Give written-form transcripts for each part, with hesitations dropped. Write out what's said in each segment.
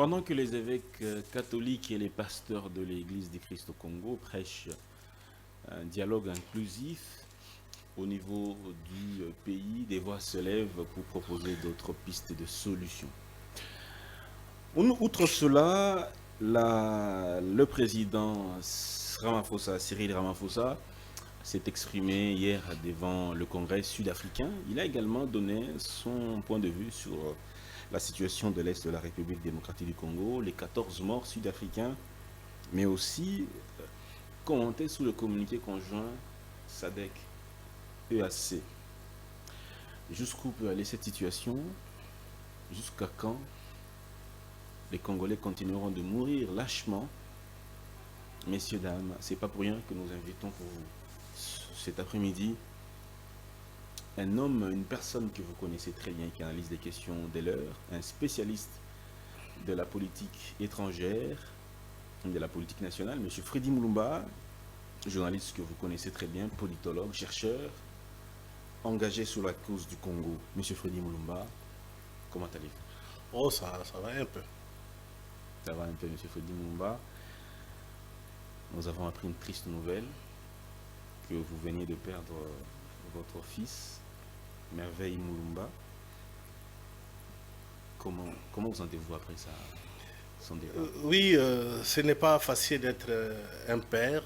Pendant que les évêques catholiques et les pasteurs de l'Église du Christ au Congo prêchent un dialogue inclusif au niveau du pays, des voix se lèvent pour proposer d'autres pistes de solutions. Outre cela, le président Ramaphosa, Cyril Ramaphosa, s'est exprimé hier devant le Congrès sud-africain. Il a également donné son point de vue sur la situation de l'Est de la République démocratique du Congo, les 14 morts sud-africains, mais aussi commenté sous le communiqué conjoint SADC-EAC. Jusqu'où peut aller cette situation? Jusqu'à quand les Congolais continueront de mourir lâchement? Messieurs, dames, c'est pas pour rien que nous invitons pour vous cet après-midi un homme, une personne que vous connaissez très bien, qui analyse des questions des leurs, un spécialiste de la politique étrangère, de la politique nationale, M. Freddy Mulumba, journaliste que vous connaissez très bien, politologue, chercheur, engagé sur la cause du Congo. M. Freddy Mulumba, comment allez-vous? Oh, ça va un peu. Ça va un peu, M. Freddy Mulumba. Nous avons appris une triste nouvelle, que vous veniez de perdre votre fils, Merveille Mulumba. Comment vous sentez-vous après ça, son départ? Oui, ce n'est pas facile d'être un père,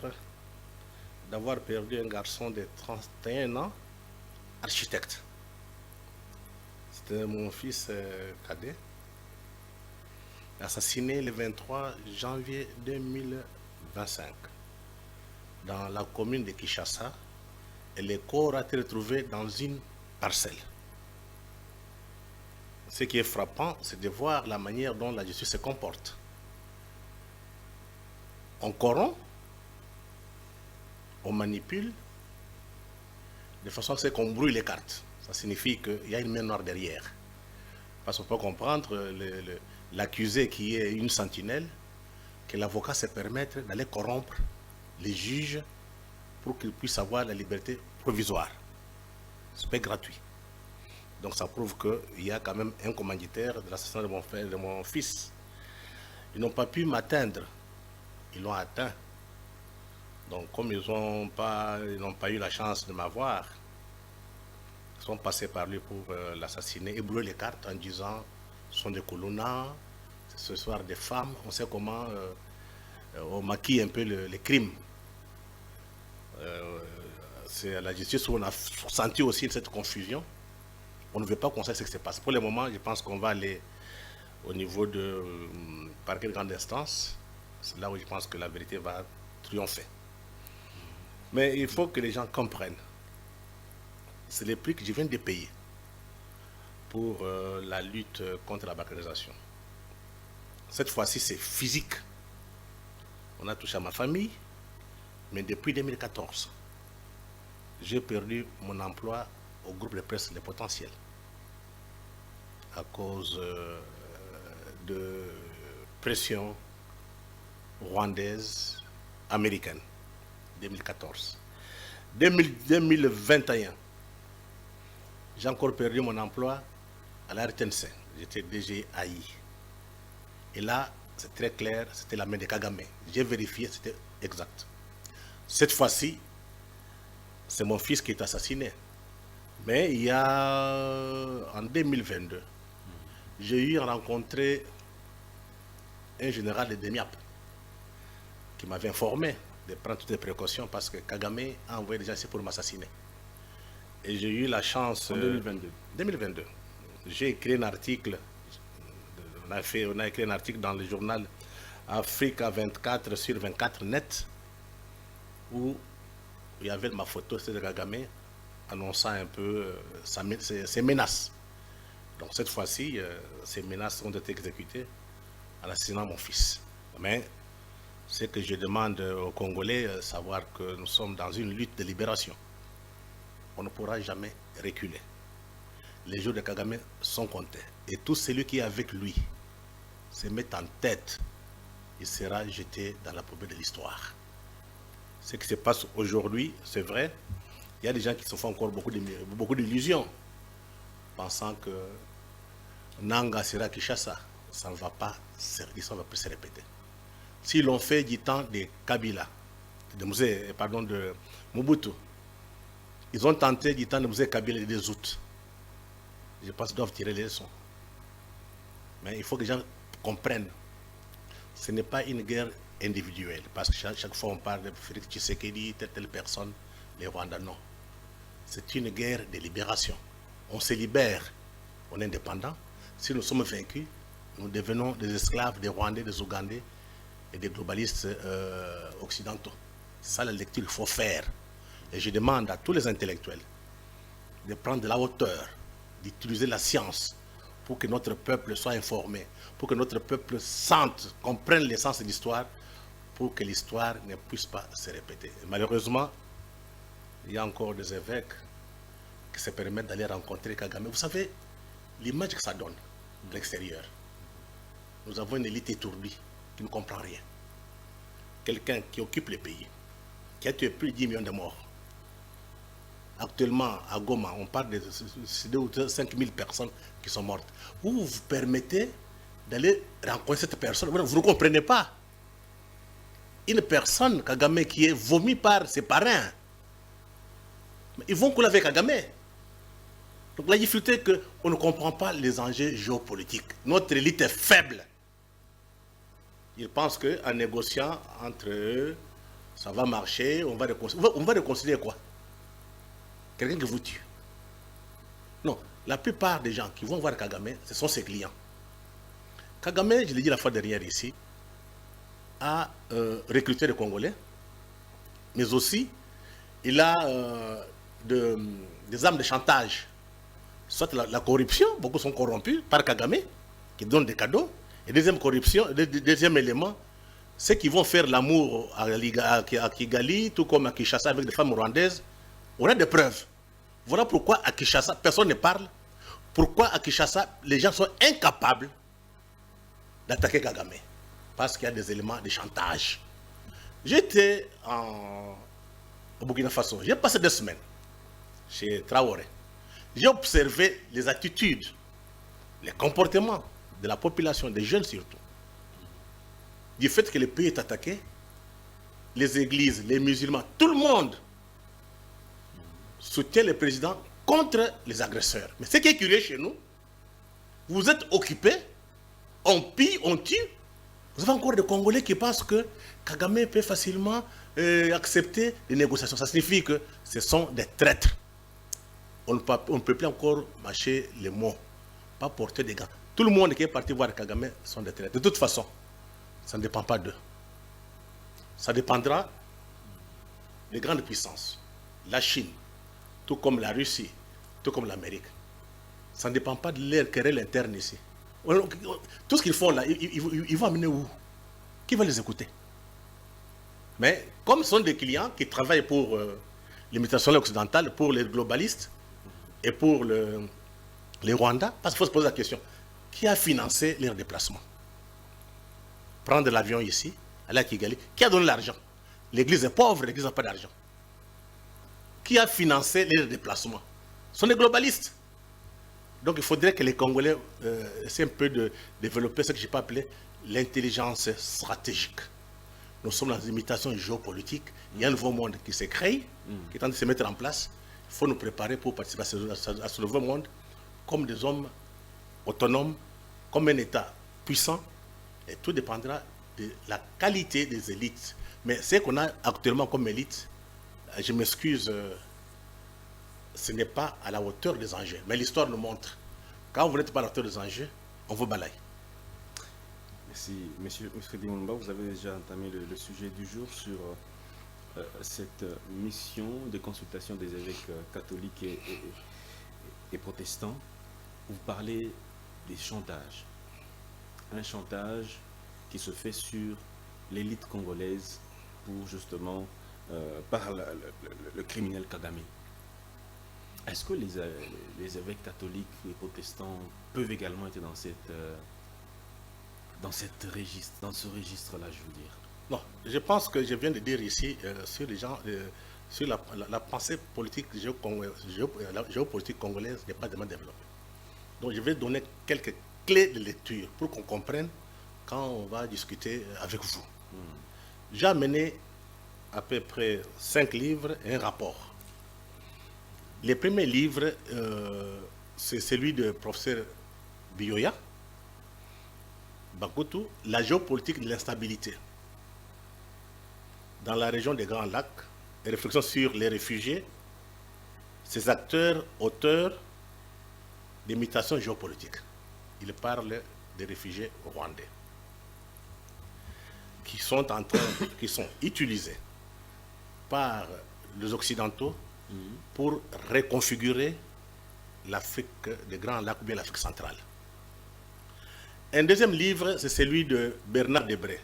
d'avoir perdu un garçon de 31 ans, architecte. C'était mon fils cadet, assassiné le 23 janvier 2025 dans la commune de Kinshasa, et le corps a été retrouvé dans une parcelle. Ce qui est frappant, c'est de voir la manière dont la justice se comporte. On corrompt, on manipule, de façon à ce qu'on brouille les cartes. Ça signifie qu'il y a une main noire derrière. Parce qu'on peut comprendre l'accusé qui est une sentinelle, que l'avocat se permette d'aller corrompre les juges pour qu'ils puissent avoir la liberté provisoire. C'est pas gratuit. Donc ça prouve qu'il y a quand même un commanditaire de l'assassinat de mon frère, de mon fils. Ils n'ont pas pu m'atteindre. Ils l'ont atteint. Donc comme ils n'ont pas eu la chance de m'avoir, ils sont passés par lui pour l'assassiner et brûler les cartes en disant ce sont des colonnats, ce soir des femmes, on sait comment on maquille un peu les crimes. C'est à la justice où on a senti aussi cette confusion. On ne veut pas qu'on sache ce qui se passe. Pour le moment, je pense qu'on va aller au niveau de parquet de grande instance. C'est là où je pense que la vérité va triompher. Mais il faut que les gens comprennent. C'est les prix que je viens de payer pour la lutte contre la bancarisation. Cette fois-ci, c'est physique. On a touché à ma famille, mais depuis 2014, j'ai perdu mon emploi au groupe de presse Les Potentiels à cause de pression rwandaise, américaine, 2014. 2021, j'ai encore perdu mon emploi à la RTNC. J'étais DG AI. Et là, c'est très clair, c'était la main de Kagame. J'ai vérifié, c'était exact. Cette fois-ci, c'est mon fils qui est assassiné. Mais il y a, en 2022, j'ai eu rencontré un général de Demiap qui m'avait informé de prendre toutes les précautions parce que Kagame a envoyé des gens ici pour m'assassiner. Et j'ai eu la chance... En 2022. 2022. J'ai écrit un article, on a écrit un article dans le journal Africa 24 sur 24 net où il y avait ma photo, c'était de Kagame, annonçant un peu ses menaces. Donc cette fois-ci, ces menaces ont été exécutées en assassinant mon fils. Mais ce que je demande aux Congolais, savoir que nous sommes dans une lutte de libération. On ne pourra jamais reculer. Les jours de Kagame sont comptés. Et tout celui qui est avec lui se met en tête, il sera jeté dans la poubelle de l'histoire. Ce qui se passe aujourd'hui, c'est vrai, il y a des gens qui se font encore beaucoup d'illusions, pensant que Nanga sera Kinshasa. ça ne va pas, l'histoire ne va plus se répéter. S'ils l'ont fait du temps de Kabila, de Mobutu, ils ont tenté du temps de Mzee Kabila et des autres. Je pense qu'ils doivent tirer les leçons. Mais il faut que les gens comprennent. Ce n'est pas une guerre individuelle. Parce que chaque fois on parle de Félix Tshisekedi, telle personne, les Rwandais, non. C'est une guerre de libération. On se libère, on est indépendant. Si nous sommes vaincus, nous devenons des esclaves des Rwandais, des Ougandais et des globalistes occidentaux. C'est ça la lecture qu'il faut faire. Et je demande à tous les intellectuels de prendre de la hauteur, d'utiliser la science pour que notre peuple soit informé, pour que notre peuple sente, comprenne l'essence de l'histoire, pour que l'histoire ne puisse pas se répéter. Et malheureusement, il y a encore des évêques qui se permettent d'aller rencontrer Kagame. Vous savez, l'image que ça donne de l'extérieur. Nous avons une élite étourdie qui ne comprend rien. Quelqu'un qui occupe le pays, qui a tué plus de 10 millions de morts. Actuellement, à Goma, on parle de 2 ou 5 000 personnes qui sont mortes. Vous vous permettez d'aller rencontrer cette personne. Vous ne comprenez pas. Une personne, Kagame, qui est vomie par ses parrains. Ils vont couler avec Kagame. Donc la difficulté est qu'on ne comprend pas les enjeux géopolitiques. Notre élite est faible. Ils pensent qu'en négociant entre eux, ça va marcher, on va réconcilier quoi? Quelqu'un qui vous tue. Non, la plupart des gens qui vont voir Kagame, ce sont ses clients. Kagame, je l'ai dit la fois dernière ici, a recruté des Congolais, mais aussi il a des armes de chantage. Soit la corruption, beaucoup sont corrompus par Kagame, qui donne des cadeaux. Et deuxième élément, ceux qui vont faire l'amour à Kigali, tout comme à Kinshasa avec des femmes rwandaises, on a des preuves. Voilà pourquoi à Kinshasa, personne ne parle. Pourquoi à Kinshasa, les gens sont incapables d'attaquer Kagame. Parce qu'il y a des éléments de chantage. J'étais au Burkina Faso. J'ai passé 2 semaines chez Traoré. J'ai observé les attitudes, les comportements de la population, des jeunes surtout. Du fait que le pays est attaqué, les églises, les musulmans, tout le monde soutient le président contre les agresseurs. Mais ce qui est curieux chez nous, vous êtes occupés, on pille, on tue. Vous avez encore des Congolais qui pensent que Kagame peut facilement accepter les négociations. Ça signifie que ce sont des traîtres. On ne peut plus encore mâcher les mots, pas porter des gants. Tout le monde qui est parti voir Kagame sont des traîtres. De toute façon, ça ne dépend pas d'eux. Ça dépendra des grandes puissances. La Chine, tout comme la Russie, tout comme l'Amérique. Ça ne dépend pas de leur querelle interne ici. Tout ce qu'ils font là, ils vont amener où? Qui va les écouter? Mais comme ce sont des clients qui travaillent pour l'imitation occidentale, pour les globalistes et pour les Rwandais, parce qu'il faut se poser la question, qui a financé leur déplacement? Prendre l'avion ici, aller à Kigali, qui a donné l'argent? L'église est pauvre, l'église n'a pas d'argent. Qui a financé leur déplacement? Ce sont les globalistes. Donc il faudrait que les Congolais essaient un peu de développer ce que je peux appeler l'intelligence stratégique. Nous sommes dans une imitation géopolitique. Il y a un nouveau monde qui se crée, qui est en train de se mettre en place. Il faut nous préparer pour participer à ce nouveau monde comme des hommes autonomes, comme un État puissant. Et tout dépendra de la qualité des élites. Mais ce qu'on a actuellement comme élite, je m'excuse, ce n'est pas à la hauteur des enjeux. Mais l'histoire nous montre, quand vous n'êtes pas à la hauteur des enjeux, on vous balaye. Merci. Monsieur Dimumba, vous avez déjà entamé le sujet du jour sur cette mission de consultation des évêques catholiques et protestants. Vous parlez des chantages. Un chantage qui se fait sur l'élite congolaise pour justement, par le criminel Kagame. Est-ce que les évêques catholiques et protestants peuvent également être dans ce registre-là, je veux dire? Non, je pense que je viens de dire ici sur les gens, sur la pensée politique géopolitique congolaise n'est pas vraiment développée. Donc je vais donner quelques clés de lecture pour qu'on comprenne quand on va discuter avec vous. J'ai amené à peu près 5 livres et un rapport. Les premiers livres, c'est celui de professeur Bioya, Bakutu, La géopolitique de l'instabilité dans la région des Grands Lacs, et réflexions sur les réfugiés, ses acteurs, auteurs des mutations géopolitiques. Il parle des réfugiés rwandais qui sont utilisés par les Occidentaux pour reconfigurer l'Afrique des Grands Lacs ou bien l'Afrique centrale. Un deuxième livre, c'est celui de Bernard Debré,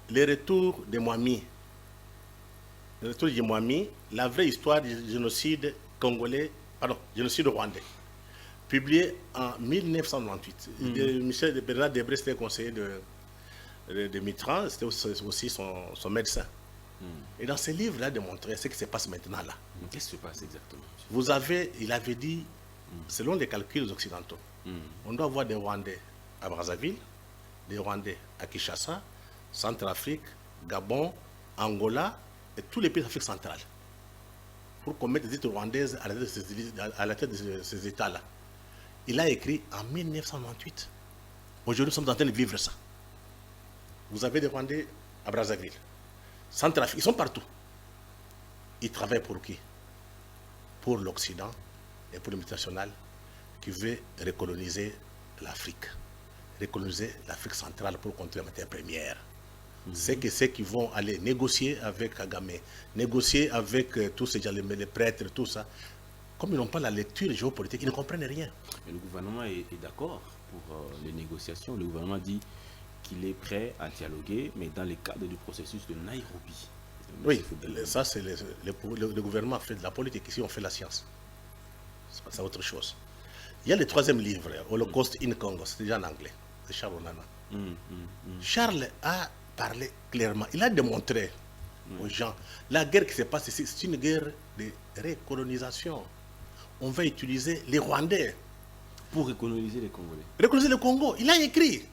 Les retours des Mwami. Le retour des Mwami, la vraie histoire du génocide congolais, pardon, génocide rwandais, publié en 1998. Michel Bernard Debré, c'était conseiller de Mitterrand, c'était aussi son médecin. Et dans ce livre, il a démontré ce qui se passe maintenant là. Qu'est-ce qui se passe exactement? Il avait dit, selon les calculs occidentaux, on doit avoir des Rwandais à Brazzaville, des Rwandais à Kinshasa, Centrafrique, Gabon, Angola et tous les pays d'Afrique centrale. Pour qu'on mette des élites rwandaises à la tête de ces États-là. Il a écrit en 1998. Aujourd'hui, nous sommes en train de vivre ça. Vous avez des Rwandais à Brazzaville, Centrafrique, ils sont partout. Ils travaillent pour qui? Pour l'Occident et pour le multinational qui veut recoloniser l'Afrique. Recoloniser l'Afrique centrale pour contrôler la matière première. C'est que ceux qui vont aller négocier avec Kagame, négocier avec tous ces gens, les prêtres, tout ça, comme ils n'ont pas la lecture géopolitique, ils ne comprennent rien. Mais le gouvernement est d'accord pour les négociations. Le gouvernement dit qu'il est prêt à dialoguer, mais dans le cadre du processus de Nairobi. Oui, ça c'est le gouvernement fait de la politique. Ici, on fait la science. C'est autre chose. Il y a le troisième livre, Holocaust in Congo, c'est déjà en anglais, de Charles Onana. Charles a parlé clairement. Il a démontré aux gens, la guerre qui se passe ici, c'est une guerre de recolonisation. On va utiliser les Rwandais. Pour recoloniser les Congolais. Recoloniser le Congo. Il a écrit.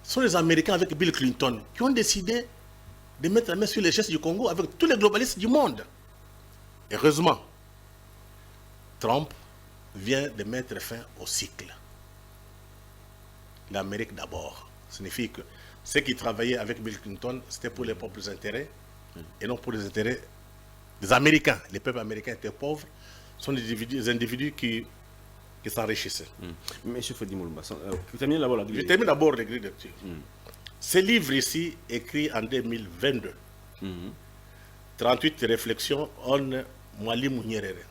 Ce sont les Américains avec Bill Clinton qui ont décidé de mettre la main sur les chaises du Congo avec tous les globalistes du monde. Heureusement, Trump vient de mettre fin au cycle. L'Amérique d'abord. Ça signifie que ceux qui travaillaient avec Bill Clinton, c'était pour les propres intérêts et non pour les intérêts des Américains. Les peuples américains étaient pauvres, ce sont des individus qui s'enrichissaient. Monsieur Fodi Moulumba, terminez d'abord la grille. Je termine d'abord les grilles de lecture. Ce livre ici, écrit en 2022, 38 réflexions on Mwalimu Nyerere.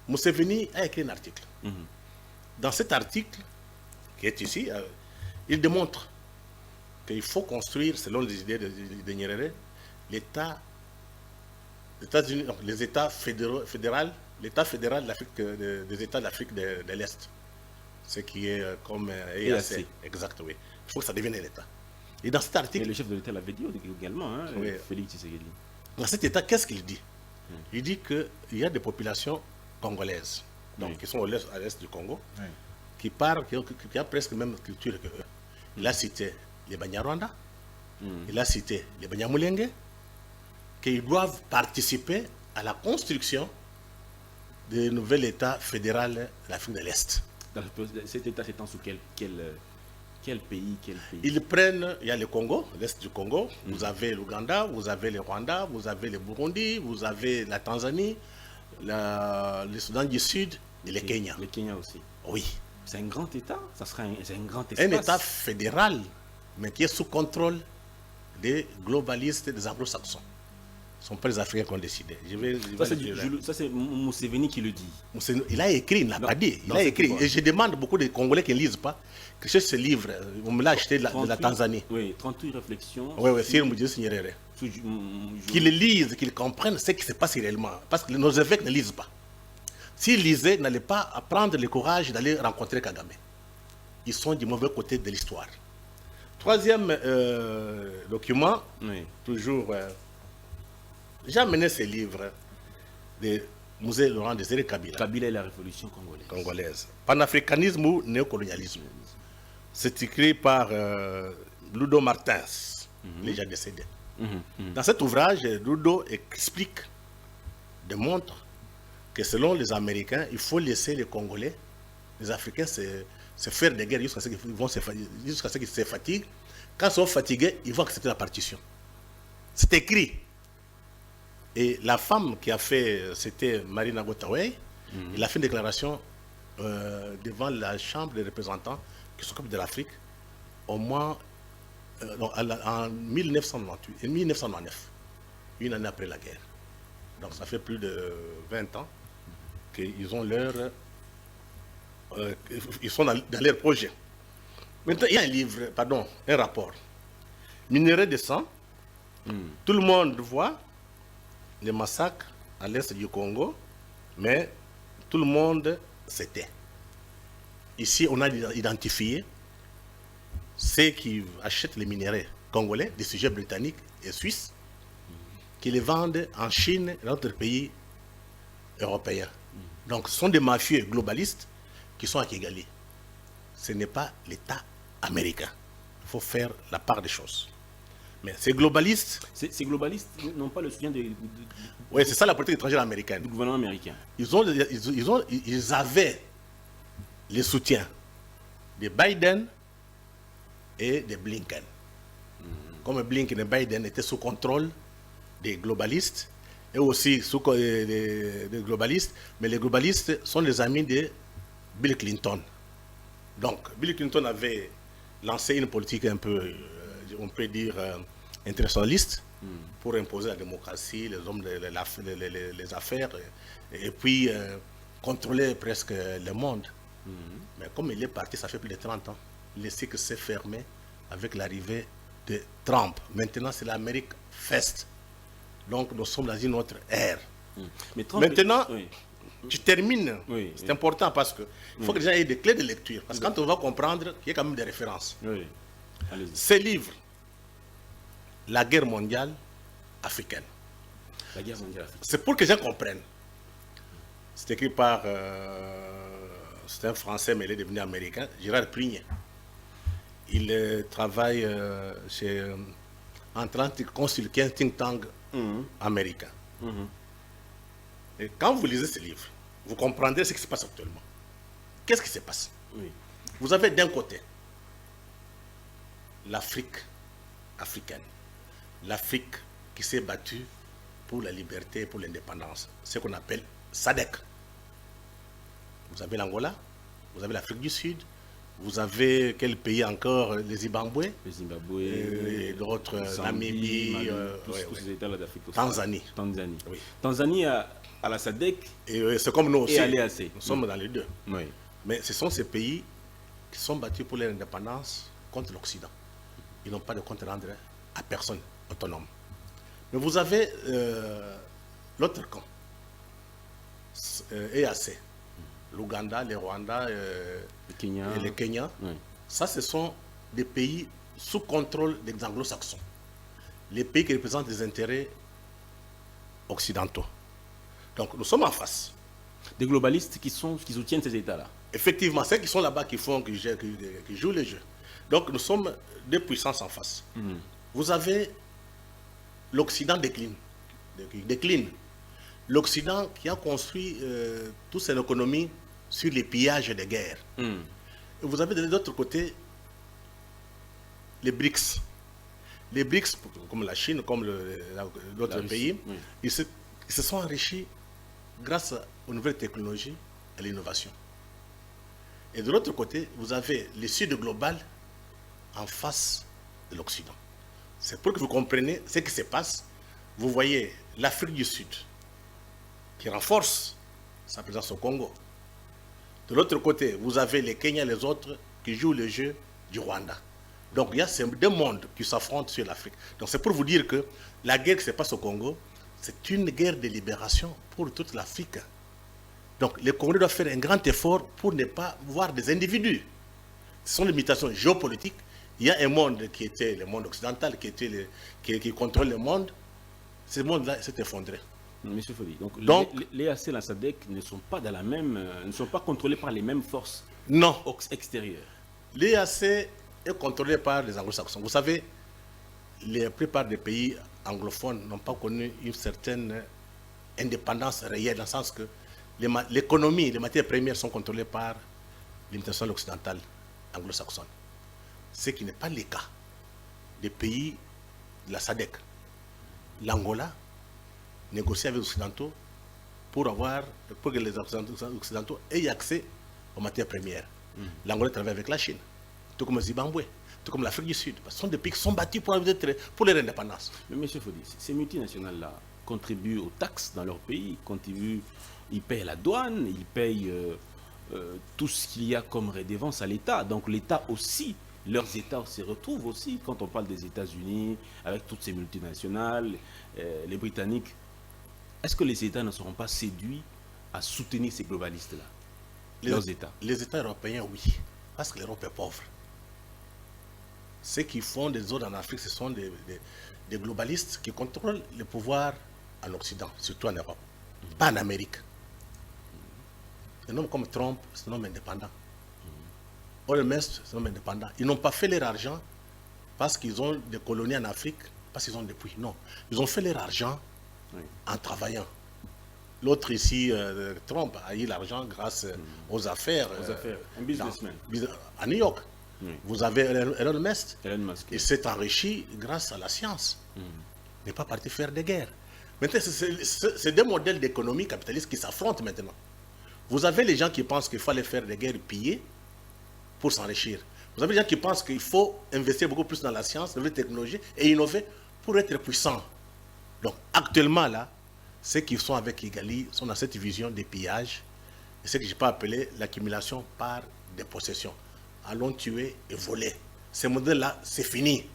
Museveni a écrit un article. Dans cet article, qui est ici, il démontre qu'il faut construire, selon les idées de Nyerere, les États fédéraux, l'État fédéral des États d'Afrique de l'Est. Ce qui est comme EAC. Exact, oui. Il faut que ça devienne un État. Et dans cet article... Mais le chef de l'État l'avait dit également, hein, oui. Félix Tshisekedi. Dans cet État, qu'est-ce qu'il dit? Il dit qu'il y a des populations congolaises, donc, qui sont à l'est du Congo, qui parlent, qui ont presque la même culture que eux. Il a cité les Banyarwanda, il a cité les Banyamulenge, qu'ils doivent participer à la construction du nouvel État fédéral de l'Afrique de l'Est. Cet État s'étend sous quel pays? Ils prennent, il y a le Congo, l'Est du Congo, vous avez l'Ouganda, vous avez le Rwanda, vous avez le Burundi, vous avez la Tanzanie, le Soudan du Sud et le Kenya. Le Kenya aussi. Oui. C'est un grand État, c'est un grand espace. Un État fédéral, mais qui est sous contrôle des globalistes et des anglo-saxons. Ce ne sont pas les Africains qui ont décidé. Ça, c'est Museveni qui le dit. Il a écrit, il n'a pas dit. Il a écrit. Et je demande beaucoup de Congolais qui ne lisent pas, que cherchent ce livre. On me l'a acheté de la Tanzanie. Oui, 38 réflexions. Oui, sur Moudjis Nyerere. Qu'ils lisent, qu'ils comprennent ce qui se passe réellement. Parce que nos évêques ne lisent pas. S'ils lisaient, ils n'allaient pas prendre le courage d'aller rencontrer Kagame. Ils sont du mauvais côté de l'histoire. Troisième document, toujours... j'ai amené ce livre de Musée Laurent Désiré Kabila. Kabila et la révolution congolaise. Panafricanisme ou néocolonialisme. C'est écrit par Ludo Martins, déjà décédé. Dans cet ouvrage, Ludo explique, démontre que selon les Américains, il faut laisser les Congolais, les Africains se faire des guerres jusqu'à ce qu'ils se fatiguent. Quand ils sont fatigués, ils vont accepter la partition. C'est écrit. Et la femme qui a fait, c'était Marina Gotaway, elle a fait une déclaration devant la Chambre des représentants qui s'occupe de l'Afrique au moins en 1998, 1999, une année après la guerre. Donc ça fait plus de 20 ans qu'ils ont ils sont dans leur projet. Maintenant, il y a un livre, pardon, un rapport. Minerai de sang. Tout le monde voit les massacres à l'est du Congo, mais tout le monde se tait. Ici, on a identifié ceux qui achètent les minéraux congolais, des sujets britanniques et suisses, qui les vendent en Chine et dans d'autres pays européens. Donc, ce sont des mafieux globalistes qui sont à Kigali. Ce n'est pas l'État américain. Il faut faire la part des choses. Mais ces globalistes... Ces globalistes n'ont pas le soutien oui, c'est ça la politique étrangère américaine. Du gouvernement américain. Ils avaient le soutien de Biden et de Blinken. Comme Blinken et Biden étaient sous contrôle des globalistes, et aussi sous des globalistes, mais les globalistes sont les amis de Bill Clinton. Donc, Bill Clinton avait lancé une politique un peu, on peut dire, internationaliste pour imposer la démocratie, les hommes, les affaires, et puis contrôler presque le monde. Mais comme il est parti, ça fait plus de 30 ans, le cycle s'est fermé avec l'arrivée de Trump. Maintenant, c'est l'Amérique Fest. Donc, nous sommes dans une autre ère. Mais Trump maintenant, tu termines. C'est important parce qu'il faut que les gens aient des clés de lecture. Parce que quand on va comprendre, il y a quand même des références. Ces livres, La guerre mondiale africaine. La guerre mondiale africaine. C'est pour que les gens comprennent. C'est écrit par... c'est un Français, mais il est devenu américain, Gérard Prignet. Il travaille chez Atlantic Consulting Think Tank américain. Et quand vous lisez ce livre, vous comprendrez ce qui se passe actuellement. Qu'est-ce qui se passe? Vous avez d'un côté l'Afrique africaine, l'Afrique qui s'est battue pour la liberté et pour l'indépendance, ce qu'on appelle SADC. Vous avez l'Angola, vous avez l'Afrique du Sud, vous avez quel pays encore? Le Zimbabwe, et d'autres, Namibie, tous ces États-là d'Afrique. Tanzanie. Oui. Tanzanie a la SADC et c'est comme nous aussi. Et à l'EAC. Nous sommes dans les deux. Oui. Mais ce sont ces pays qui sont battus pour leur indépendance contre l'Occident. Ils n'ont pas de compte à rendre à personne autonome. Mais vous avez l'autre camp, EAC, l'Ouganda, le Rwanda, et le Kenya. Ça, ce sont des pays sous contrôle des anglo-saxons. Les pays qui représentent des intérêts occidentaux. Donc, nous sommes en face. Des globalistes qui soutiennent ces États-là. Effectivement, ceux qui sont là-bas qui jouent les jeux. Donc, nous sommes deux puissances en face. Vous avez l'Occident décline. L'Occident qui a construit toute son économie sur les pillages des guerres. Et vous avez de l'autre côté les BRICS. Les BRICS, comme la Chine, comme d'autres pays, ils se sont enrichis grâce aux nouvelles technologies et à l'innovation. Et de l'autre côté, vous avez le Sud global en face de l'Occident. C'est pour que vous compreniez ce qui se passe. Vous voyez l'Afrique du Sud qui renforce sa présence au Congo. De l'autre côté, vous avez les Kenyans et les autres qui jouent le jeu du Rwanda. Donc il y a ces deux mondes qui s'affrontent sur l'Afrique. Donc c'est pour vous dire que la guerre qui se passe au Congo, c'est une guerre de libération pour toute l'Afrique. Donc les Congolais doivent faire un grand effort pour ne pas voir des individus. Ce sont des limitations géopolitiques. Il y a un monde qui était le monde occidental, qui contrôle le monde. Ce monde-là s'est effondré. Monsieur Fodi, donc, Donc, les AC et la SADC ne sont pas dans la même, ne sont pas contrôlés par les mêmes forces non, extérieures. l'EAC est contrôlé par les anglo-saxons. Vous savez, la plupart des pays anglophones n'ont pas connu une certaine indépendance réelle, dans le sens que l'économie, les matières premières sont contrôlées par l'international occidentale anglo-saxonne. Ce qui n'est pas le cas des pays de la SADC. L'Angola négocie avec les Occidentaux pour que les Occidentaux aient accès aux matières premières. L'Angola travaille avec la Chine, tout comme le Zimbabwe, tout comme l'Afrique du Sud. Ce sont des pays qui sont battus pour leur indépendance. Mais M. Fodi, ces multinationales-là contribuent aux taxes dans leur pays, ils payent la douane, ils payent tout ce qu'il y a comme redevance à l'État. Donc l'État aussi, leurs États se retrouvent aussi, quand on parle des États-Unis, avec toutes ces multinationales, les Britanniques. Est-ce que les États ne seront pas séduits à soutenir ces globalistes-là, leurs États? Les États européens, oui, parce que l'Europe est pauvre. Ceux qui font des zones en Afrique, ce sont des globalistes qui contrôlent le pouvoir en Occident, surtout en Europe, pas en Amérique. Un homme comme Trump, c'est un homme indépendant. Holmes, c'est un homme indépendant. Ils n'ont pas fait leur argent parce qu'ils ont des colonies en Afrique, parce qu'ils ont des puits. Non, ils ont fait leur argent en travaillant. L'autre ici, Trump, a eu l'argent grâce aux affaires. Un businessman. À New York. Oui. Vous avez Elon Musk. Elon Musk. Il s'est enrichi grâce à la science. Il n'est pas parti faire des guerres. Maintenant, c'est des modèles d'économie capitaliste qui s'affrontent maintenant. Vous avez les gens qui pensent qu'il fallait faire des guerres et piller pour s'enrichir. Vous avez les gens qui pensent qu'il faut investir beaucoup plus dans la science, dans les technologies et innover pour être puissant. Donc, actuellement, là, ceux qui sont avec Kigali sont dans cette vision des pillages et ce que je peux appeler l'accumulation par des possessions. Allons tuer et voler. Ce modèle-là, c'est fini.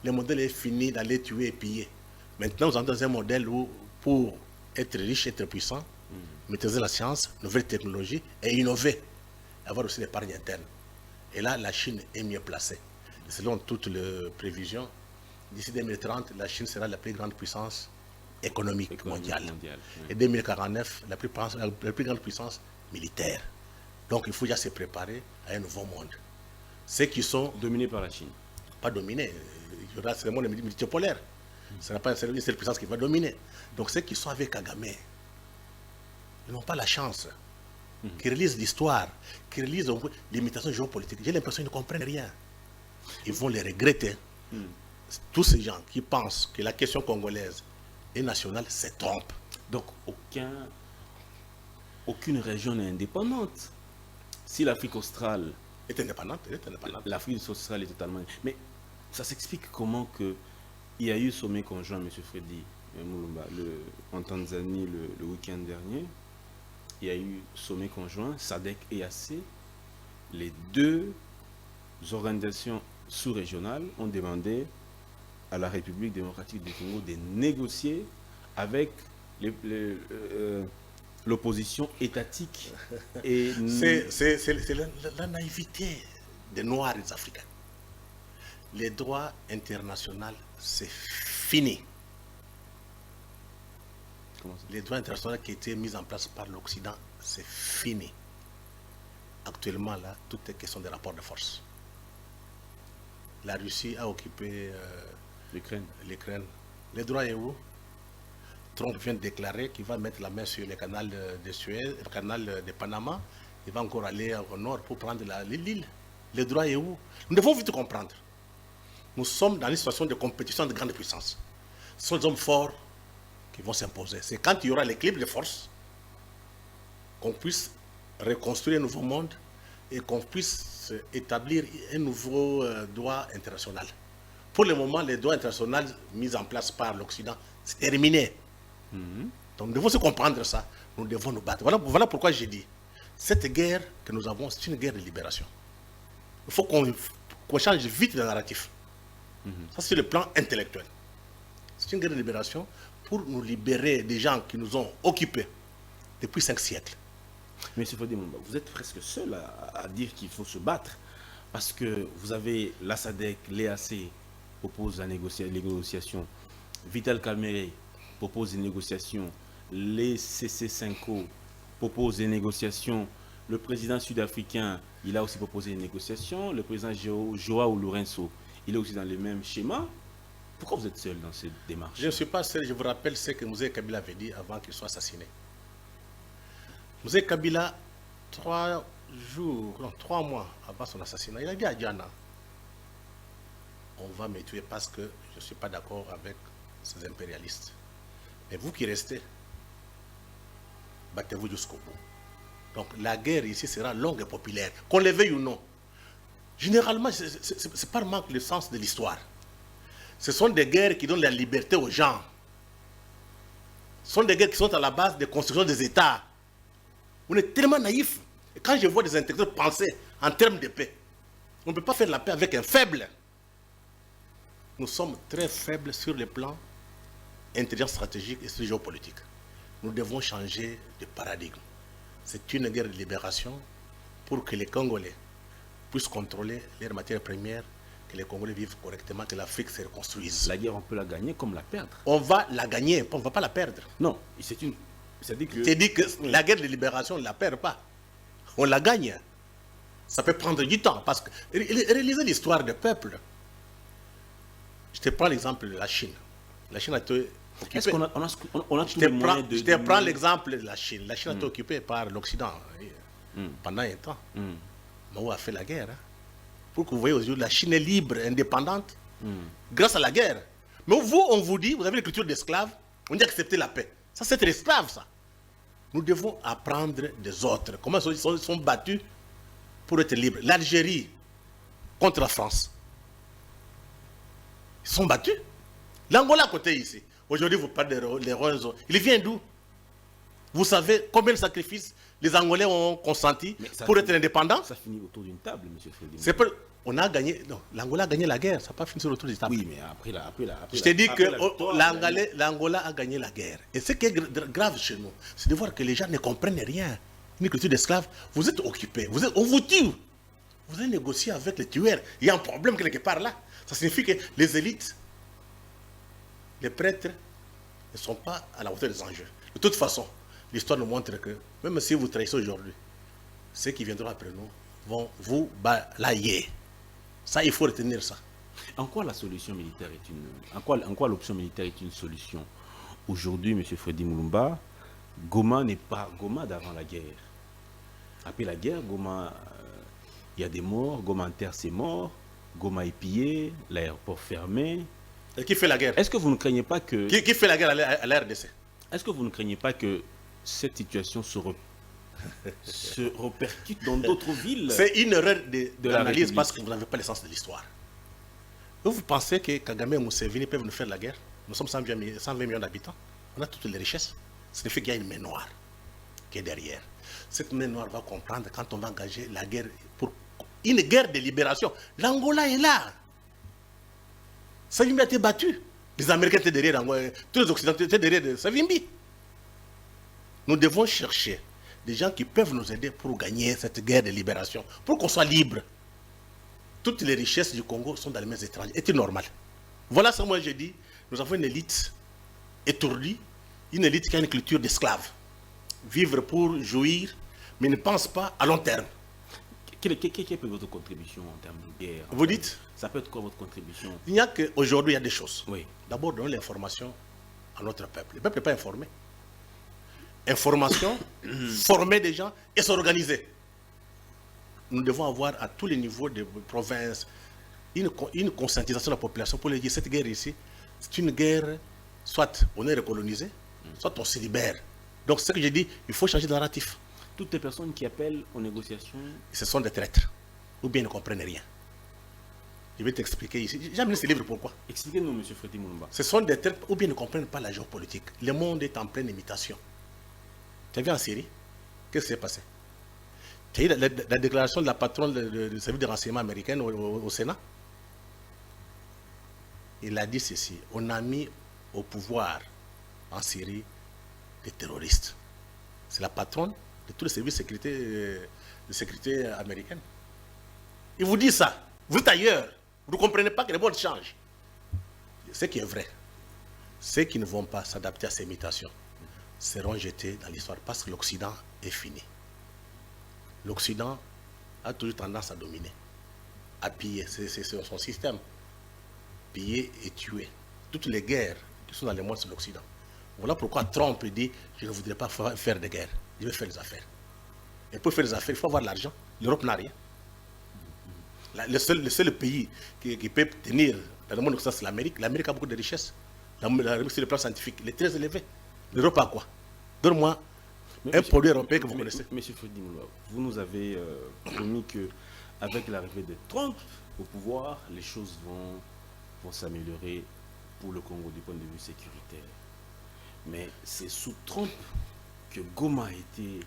Le modèle est fini d'aller tuer et piller. Maintenant, nous sommes dans un modèle où, pour être riche, être puissant, maîtriser la science, nouvelles technologies et innover, avoir aussi l'épargne interne. Et là, la Chine est mieux placée. Selon toutes les prévisions, d'ici 2030, la Chine sera la plus grande puissance économique mondiale. Oui. Et 2049, la plus grande puissance militaire. Donc il faut déjà se préparer à un nouveau monde. Ceux qui sont dominés par la Chine. Pas dominés. Il y aura le monde multipolaire. Ce n'est pas une seule puissance qui va dominer. Donc ceux qui sont avec Kagame, ils n'ont pas la chance. Qui relisent l'histoire, qui relisent les limitations géopolitiques. J'ai l'impression qu'ils ne comprennent rien. Ils vont les regretter. Tous ces gens qui pensent que la question congolaise est nationale se trompent. Donc aucune région n'est indépendante. Si l'Afrique australe est indépendante, elle est indépendante. L'Afrique australe est totalement... Mais ça s'explique comment que il y a eu sommet conjoint, M. Freddy Mulumba, en Tanzanie le week-end dernier. Il y a eu sommet conjoint, SADC et AC. Les deux organisations sous-régionales ont demandé à la République démocratique du Congo de négocier avec l'opposition étatique. C'est la naïveté des Noirs et des Africains. Les droits internationaux, c'est fini. Les droits internationaux qui étaient mis en place par l'Occident, c'est fini. Actuellement, là, tout est question de rapports de force. La Russie a occupé l'Ukraine. Les droits est où? Trump vient de déclarer qu'il va mettre la main sur le canal de Suez, le canal de Panama. Il va encore aller au nord pour prendre l'île. Le droit est où? Nous devons vite comprendre. Nous sommes dans une situation de compétition de grande puissance. Ce sont les hommes forts qui vont s'imposer. C'est quand il y aura l'équilibre de force qu'on puisse reconstruire un nouveau monde et qu'on puisse établir un nouveau droit international. Pour le moment, les droits internationaux mis en place par l'Occident, c'est terminé. Donc nous devons se comprendre ça. Nous devons nous battre. Voilà pourquoi j'ai dit, cette guerre que nous avons, c'est une guerre de libération. Il faut qu'on change vite le narratif. Ça, c'est le plan intellectuel. C'est une guerre de libération pour nous libérer des gens qui nous ont occupés depuis 5 siècles. Mais M. Fodé Mulumba, vous êtes presque seul à dire qu'il faut se battre parce que vous avez la SADC, l'EAC oppose les négociations. Vital Kamerhe proposent des négociations, les CC5O proposent des négociations, le président sud-africain, il a aussi proposé des négociations, le président Joao Lourenço, il est aussi dans le même schéma. Pourquoi vous êtes seul dans cette démarche? Je ne suis pas seul, je vous rappelle ce que Moussé Kabila avait dit avant qu'il soit assassiné. Moussé Kabila, 3 mois avant son assassinat, il a dit à Diana, on va me tuer parce que je ne suis pas d'accord avec ces impérialistes. Mais vous qui restez, battez-vous jusqu'au bout. Donc la guerre ici sera longue et populaire, qu'on le veuille ou non. Généralement, ce n'est pas manque le sens de l'histoire. Ce sont des guerres qui donnent la liberté aux gens. Ce sont des guerres qui sont à la base des constructions des États. On est tellement naïfs. Et quand je vois des intellectuels penser en termes de paix, on ne peut pas faire la paix avec un faible. Nous sommes très faibles sur le plan intelligence stratégique et géopolitique. Nous devons changer de paradigme. C'est une guerre de libération pour que les Congolais puissent contrôler leurs matières premières, que les Congolais vivent correctement, que l'Afrique se reconstruise. La guerre, on peut la gagner comme la perdre. On va la gagner, on ne va pas la perdre. Non, c'est une... C'est-à-dire que la guerre de libération, on ne la perd pas. On la gagne. Ça peut prendre du temps. Parce que, réalisez l'histoire des peuples. Je te prends l'exemple de la Chine. La Chine a été occupée. Est-ce qu'on a, tous les moyens de... Je te prends l'exemple de la Chine. La Chine a été occupée par l'Occident pendant un temps. Mao a fait la guerre. Hein. Pour que vous voyez aujourd'hui, la Chine est libre, indépendante, grâce à la guerre. Mais vous, on vous dit, vous avez l'écriture d'esclaves, on dit accepter la paix. Ça, c'est être esclave, ça. Nous devons apprendre des autres. Comment ils sont battus pour être libres. L'Algérie contre la France. Ils sont battus. L'Angola à côté ici. Aujourd'hui, vous parlez des Rwandais. Il vient d'où? Vous savez combien de sacrifices les Angolais ont consenti pour être indépendants? Ça finit autour d'une table, M. Freddy. On a gagné. Non, l'Angola a gagné la guerre. Ça n'a pas fini sur autour d'une table. Oui, mais après je t'ai dit que l'Angola a gagné la guerre. Et ce qui est grave chez nous, c'est de voir que les gens ne comprennent rien. Une culture d'esclaves, vous êtes occupés, on vous tue. Vous allez négocier avec les tueurs. Il y a un problème quelque part là. Ça signifie que les élites, les prêtres, ne sont pas à la hauteur des enjeux. De toute façon, l'histoire nous montre que même si vous trahissez aujourd'hui, ceux qui viendront après nous vont vous balayer. Ça, il faut retenir ça. En quoi la solution militaire est une... En quoi l'option militaire est une solution? Aujourd'hui, M. Freddy Mulumba, Goma n'est pas Goma d'avant la guerre. Après la guerre, Goma, il y a des morts, Goma en terre c'est mort, Goma est pillé, l'aéroport fermé. Et qui fait la guerre? Est-ce que vous ne craignez pas que... Qui fait la guerre à la RDC? Est-ce que vous ne craignez pas que cette situation se repercute dans d'autres villes? C'est une erreur de l'analyse parce que vous n'avez pas l'essence de l'histoire. Vous pensez que Kagame et Museveni peuvent nous faire la guerre? Nous sommes 120 millions d'habitants. On a toutes les richesses. Ça signifie qu'il y a une main noire qui est derrière. Cette main noire va comprendre quand on va engager la guerre pour une guerre de libération. L'Angola est là. Savimbi a été battu. Les Américains étaient derrière Angola. Tous les Occidentaux étaient derrière Savimbi. Nous devons chercher des gens qui peuvent nous aider pour gagner cette guerre de libération, pour qu'on soit libre. Toutes les richesses du Congo sont dans les mains étrangères. C'est normal. Voilà ce que moi j'ai dit. Nous avons une élite étourdie, une élite qui a une culture d'esclave. Vivre pour jouir, mais ne pense pas à long terme. Quelle est votre contribution en termes de guerre? Vous dites? Ça peut être quoi votre contribution? Il n'y a qu'aujourd'hui, il y a des choses. Oui. D'abord, donner l'information à notre peuple. Le peuple n'est pas informé. Information, former des gens et s'organiser. Nous devons avoir à tous les niveaux de province une conscientisation de la population pour leur dire cette guerre ici, c'est une guerre, soit on est recolonisé, soit on se libère. Donc ce que j'ai dit, il faut changer de narratif. Toutes les personnes qui appellent aux négociations... Ce sont des traîtres, ou bien ils ne comprennent rien. Je vais t'expliquer ici. J'ai amené ce livre pourquoi. Expliquez-nous, M. Freddy Mulumba. Ce sont des traîtres, ou bien ils ne comprennent pas la géopolitique. Le monde est en pleine imitation. Tu as vu en Syrie? Qu'est-ce qui s'est passé? Tu as eu la déclaration de la patronne du service de renseignement américain au Sénat? Il a dit ceci: on a mis au pouvoir en Syrie des terroristes. C'est la patronne de tous les services de sécurité américaine. Il vous dit ça. Vous êtes ailleurs. Vous ne comprenez pas que les mondes changent. Ce qui est vrai. ceux qui ne vont pas s'adapter à ces mutations seront jetés dans l'histoire parce que l'Occident est fini. L'Occident a toujours tendance à dominer, à piller. C'est son système. Piller et tuer. Toutes les guerres qui sont dans le monde, c'est l'Occident. Voilà pourquoi Trump dit « Je ne voudrais pas faire de guerre, je vais faire des affaires ». Et pour faire des affaires, il faut avoir l'argent. L'Europe n'a rien. Le seul pays qui peut tenir dans le monde occidental, c'est l'Amérique. L'Amérique a beaucoup de richesses. L'Amérique, sur le plan scientifique, il est très élevé. L'Europe a quoi? Donne-moi un produit européen que vous connaissez. Monsieur Freddy Moulwa, vous nous avez promis qu'avec l'arrivée de Trump au pouvoir, les choses vont s'améliorer pour le Congo du point de vue sécuritaire. Mais c'est sous Trump que Goma a été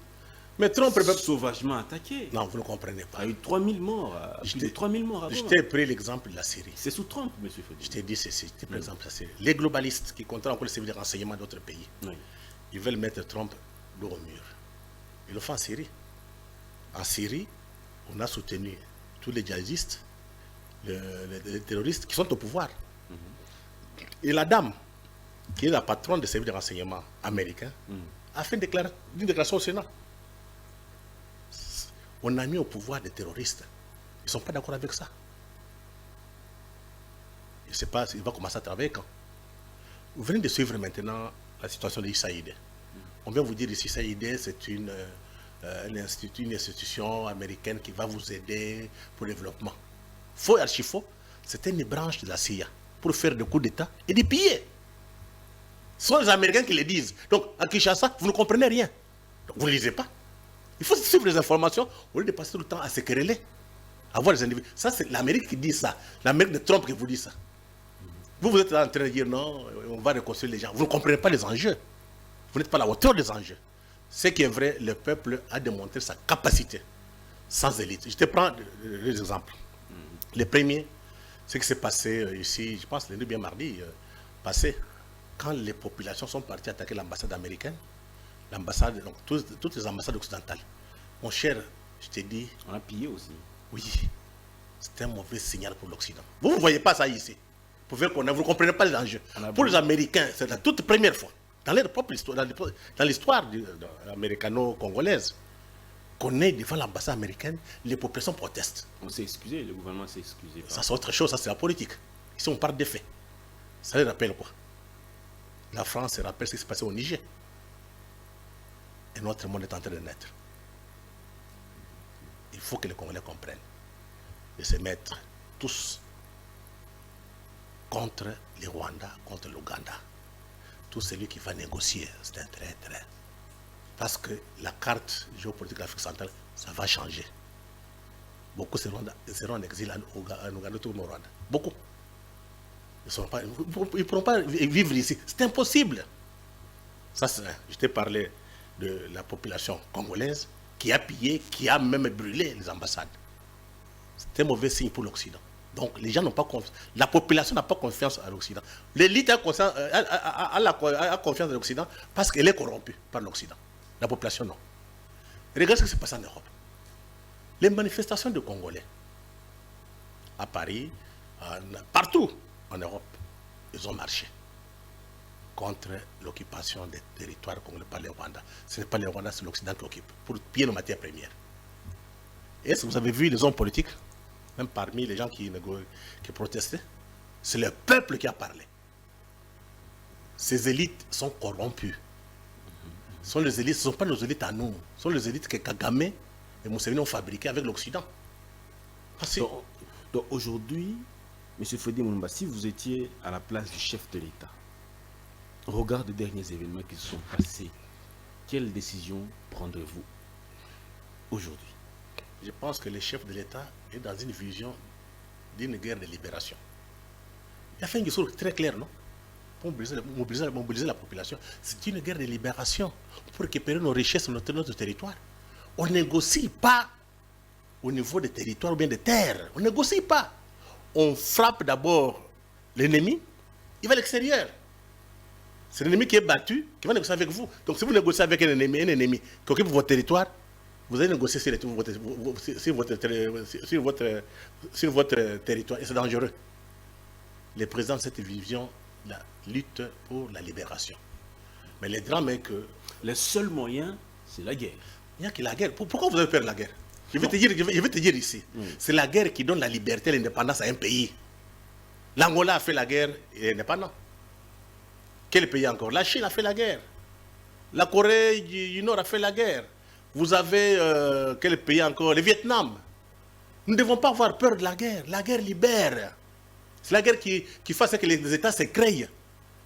sauvagement attaqué. Non, vous ne comprenez pas. Il y a eu 3000 morts. Plus de 3000 morts à Goma. Je t'ai pris l'exemple de la Syrie. C'est sous Trump, monsieur Freddy. Je t'ai dit ceci. Je t'ai pris l'exemple de la Syrie. Les globalistes qui contrôlent encore les services de renseignement d'autres pays, Oui. ils veulent mettre Trump dos au mur. Ils le font en Syrie. En Syrie, on a soutenu tous les djihadistes, les terroristes qui sont au pouvoir. Et la dame, qui est la patronne des services de renseignement américains, a fait une déclaration au Sénat. On a mis au pouvoir des terroristes. Ils ne sont pas d'accord avec ça. Je ne sais pas s'il va commencer à travailler quand. Vous venez de suivre maintenant la situation de l'USAID. On vient vous dire ici, l'USAID, c'est une institution américaine qui va vous aider pour le développement. Faux et archi-faux, c'était une branche de la CIA pour faire des coups d'État et des piller. Ce sont les Américains qui le disent. Donc, à Kinshasa, vous ne comprenez rien. Donc, vous ne lisez pas. Il faut suivre les informations au lieu de passer tout le temps à se quereller, à voir les individus. Ça, c'est l'Amérique qui dit ça. L'Amérique de Trump qui vous dit ça. Vous êtes là en train de dire non, on va réconcilier les gens. Vous ne comprenez pas les enjeux. Vous n'êtes pas à la hauteur des enjeux. Ce qui est vrai, le peuple a démontré sa capacité, sans élite. Je te prends les exemples. Le premier, ce qui s'est passé ici, je pense lundi bien mardi, passé, quand les populations sont parties attaquer l'ambassade américaine, l'ambassade, donc toutes les ambassades occidentales. Mon cher, je te dis... On a pillé aussi. Oui, c'est un mauvais signal pour l'Occident. Vous ne voyez pas ça ici. Vous ne comprenez pas les enjeux. Pour les Américains, c'est la toute première fois, dans leur propre histoire, dans l'histoire américano-congolaise, qu'on est devant l'ambassade américaine, les populations protestent. On s'est excusé, le gouvernement s'est excusé. Ça, c'est autre chose, ça, c'est la politique. Ici, on parle des faits. Ça les rappelle quoi? La France se rappelle ce qui s'est passé au Niger. Et notre monde est en train de naître. Il faut que les Congolais comprennent et se mettre tous contre les Rwandais, contre l'Ouganda. Tout celui qui va négocier, c'est un traître. Parce que la carte géopolitique de l'Afrique centrale, ça va changer. Beaucoup seront en exil en Ouganda, tout au Rwanda. Beaucoup. Ils ne pourront pas vivre ici. C'est impossible. Ça, je t'ai parlé de la population congolaise qui a pillé, qui a même brûlé les ambassades. C'est un mauvais signe pour l'Occident. Donc les gens n'ont pas confiance. La population n'a pas confiance à l'Occident. L'élite a confiance à l'Occident parce qu'elle est corrompue par l'Occident. La population non. Regarde ce qui se passe en Europe. Les manifestations de Congolais à Paris, partout en Europe, ils ont marché contre l'occupation des territoires congolais par les Rwandais. Ce n'est pas les Rwandais, c'est l'Occident qui occupe, pour piller nos matières premières. Est-ce que vous avez vu les hommes politiques, même parmi les gens qui protestaient? C'est le peuple qui a parlé. Ces élites sont corrompues. Ce ne sont pas nos élites à nous. Ce sont les élites que Kagame et Museveni ont fabriquées avec l'Occident. Donc aujourd'hui, M. Freddy Moulumba, si vous étiez à la place du chef de l'État, au regard des derniers événements qui se sont passés, quelle décision prendrez-vous aujourd'hui? Je pense que le chef de l'État est dans une vision d'une guerre de libération. Il a fait un discours très clair, non? Pour mobiliser la population. C'est une guerre de libération pour récupérer nos richesses sur notre territoire. On ne négocie pas au niveau des territoires ou bien des terres. On ne négocie pas. On frappe d'abord l'ennemi, il va à l'extérieur. C'est l'ennemi qui est battu, qui va négocier avec vous. Donc si vous négociez avec un ennemi qui occupe votre territoire, vous allez négocier sur votre territoire. Et c'est dangereux. Les présidents de cette vision la lutte pour la libération. Mais le drame est que... Le seul moyen, c'est la guerre. Il n'y a que la guerre. Pourquoi vous avez peur de la guerre? Je vais te dire ici. C'est la guerre qui donne la liberté et l'indépendance à un pays. L'Angola a fait la guerre et est indépendant. Quel pays encore? La Chine a fait la guerre. La Corée du Nord a fait la guerre. Vous avez quel pays encore? Le Vietnam. Nous ne devons pas avoir peur de la guerre. La guerre libère. C'est la guerre qui fait que les États se créent.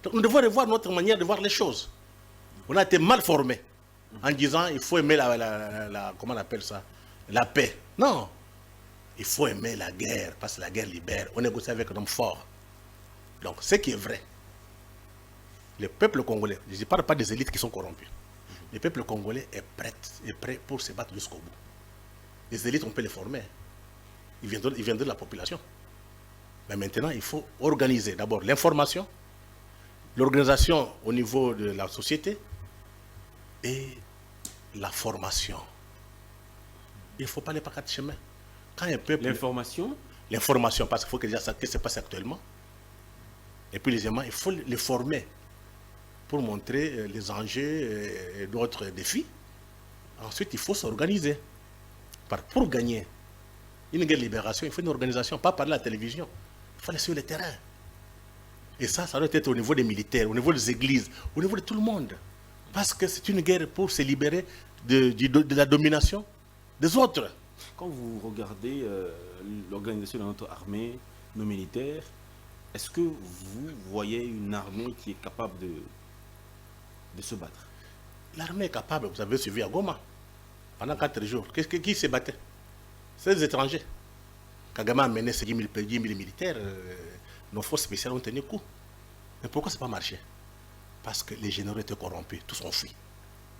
Donc nous devons revoir notre manière de voir les choses. On a été mal formés en disant il faut aimer comment on appelle ça? La paix. Non. Il faut aimer la guerre parce que la guerre libère. On négocie avec un homme fort. Donc ce qui est vrai, le peuple congolais, je ne parle pas des élites qui sont corrompues. Le peuple congolais est prêt pour se battre jusqu'au bout. Les élites, on peut les former. Ils viennent de la population. Mais maintenant, il faut organiser d'abord l'information, l'organisation au niveau de la société et la formation. Il ne faut pas aller par quatre chemins. Quand un peuple... L'information, parce qu'il faut que déjà ça se passe actuellement. Et puis, deuxièmement, il faut les former pour montrer les enjeux et d'autres défis. Ensuite, il faut s'organiser. Pour gagner une guerre de libération, il faut une organisation, pas par la télévision. Il faut aller sur le terrain. Et ça doit être au niveau des militaires, au niveau des églises, au niveau de tout le monde. Parce que c'est une guerre pour se libérer de la domination des autres. Quand vous regardez l'organisation de notre armée, nos militaires, est-ce que vous voyez une armée qui est capable de se battre? L'armée est capable, vous avez suivi à Goma, pendant 4 jours. Qui se battait? C'est les étrangers. Kagame a mené ces 10 000 militaires, nos forces spéciales ont tenu coup. Mais pourquoi ça n'a pas marché? Parce que les généraux étaient corrompus, tous ont fui.